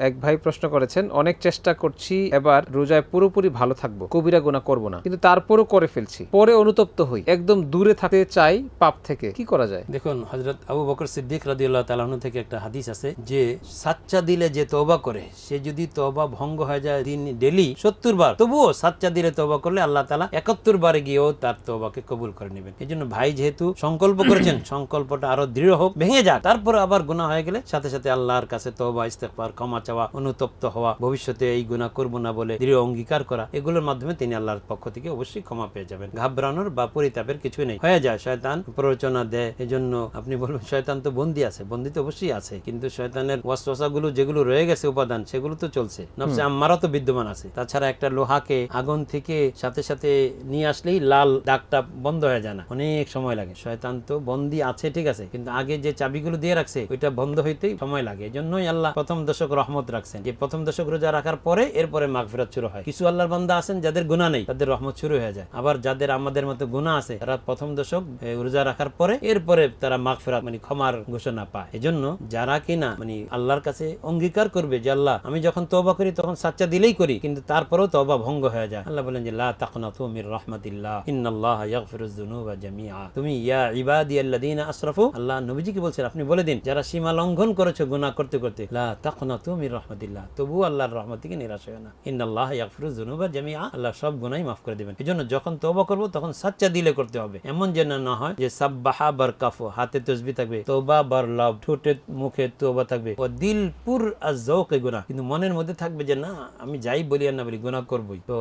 এক ভাই প্রশ্ন করেছেন, অনেক চেষ্টা করছি এবার রোজায় পুরোপুরি ভালো থাকবো, কবিরা গুনাহ করব না, কিন্তু তারপরও করে ফেলছি, পরে অনুতপ্ত হই, একদম দূরে থাকতে চাই পাপ থেকে, কি করা যায়? দেখুন, হযরত আবু বকর সিদ্দিক রাদিয়াল্লাহু তাআলা আনহু থেকে একটা হাদিস আছে যে সাচ্চা দিলে যে তওবা করে সে যদি তওবা ভঙ্গ হয়ে যায় দিন ডেলি 70 বার, তবুও সাচ্চা দিলে তওবা করলে আল্লাহ তাআলা 71 বারে গিয়েও তার তওবাকে কবুল করে নেবেন। এজন্য ভাই যেহেতু সংকল্প করেছেন, সংকল্পটা আরো দৃঢ় হোক, ভেঙে যাক, তারপর আবার গুনাহ হয়ে গেলে সাথে সাথে আল্লাহর কাছে তওবা, ইস্তেগফার, ক্ষমা চাওয়া, অনুতপ্ত হওয়া, ভবিষ্যতে এই গুনাহ করব না বলে দৃঢ় অঙ্গীকার করা, এগুলোর মাধ্যমে তিনি আল্লাহর পক্ষ থেকে অবশ্যই ক্ষমা পেয়ে যাবেন। ঘাবড়ানোর বা পরিতাপের কিছু নেই। হয়ে যায়, শয়তান প্ররোচনা দেয়। এজন্য আপনি বলবেন শয়তান তো বন্দী আছে, বন্দী তো অবশ্যই আছে, কিন্তু শয়তানের ওয়াসওয়াসাগুলো যেগুলো রয়ে গেছে উপাদান, সেগুলো তো চলছে, নফসে আম্মারা তো বিদ্যমান আছে। তাছাড়া একটা লোহাকে আগুন থেকে সাথে সাথে নিয়ে আসলেই লাল দাগটা বন্ধ হয়ে যায় না, অনেক সময় লাগে। শয়তান তো বন্দী আছে, ঠিক আছে, কিন্তু আগে যে চাবিগুলো দিয়ে রাখছে ওইটা বন্ধ হইতেই সময় লাগে। এজন্যই আল্লাহ প্রথম দশক রহমত রাখছেন, যে প্রথম দশক রোজা রাখার পরে এরপরে মাগফিরাত শুরু হয়। কিছু আল্লাহর বান্দা আছেন যাদের গুনাহ নেই, তাদের রহমত শুরু হয়ে যায়। আবার যাদের আমাদের মতো গুনাহ আছে, তারা প্রথম দশক রোজা রাখার পরে এরপরে তারা মাগফিরাত মানে ক্ষমার ঘোষণা পায়। এজন্য যারা কিনা মানে আল্লাহর কাছে অঙ্গীকার করবে যে আল্লাহ আমি যখন তওবা করি তখন সাচ্চা দিলেই করি, কিন্তু তারপরেও তওবা ভঙ্গ হয়ে যায়, আল্লাহ বলেন যে লা তাকনাতু মির রাহমাতিল্লাহ ইন্নাল্লাহা ইয়াগফিরুয যুনুবা জামিআ। তুমি ইয়া ইবাদিয়াল্লাযিনা আসরাফু, আল্লাহ নবীজিকে বলছেন আপনি বলে দিন যারা সীমা লঙ্ঘন করেছো গুনাহ করতে করতে, লা তাকনাতু মির রাহমাতিল্লাহ, তবু আল্লাহর রহমত থেকে নিরাশ হয় না। ইন্নাল্লাহা ইয়াগফিরুয যুনুবা জামিআ, আল্লাহ সব গুনাহই মাফ করে দিবেন। এজন্য যখন তওবা করব তখন সাচ্চা দিলে করতে হবে। এমন যেন না হয় যে সাব্বাহা বারকাফু, হাতে তাসবিহ থাকবে, তওবা বার লাভ, ঠোঁটে মুখে তওবা থাকবে, ও দিল পুর আযওকে গুনাহ, কিন্তু মনের মধ্যে থাকবে যে না আমি যাই বলি আর না বলি গুনাহ করবই। তো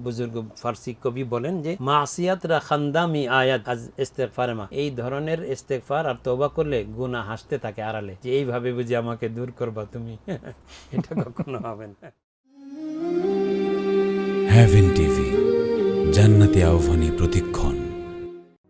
বুজুর্গ ফারসি কবি বলেন যে মাসিয়াত রা খান্দামি আয়াত আজ ইস্তেগফার মা, এই ধরনের ইস্তেগফার আর তওবা করলে গুনাহ হাসতে থাকে আড়ালে, যে এইভাবে বুঝি আমাকে দূর করবা তুমি, এটা কখনো হবে না। হেভেন টিভি, জান্নাতি আহ্বানী প্রতিক্ষণ।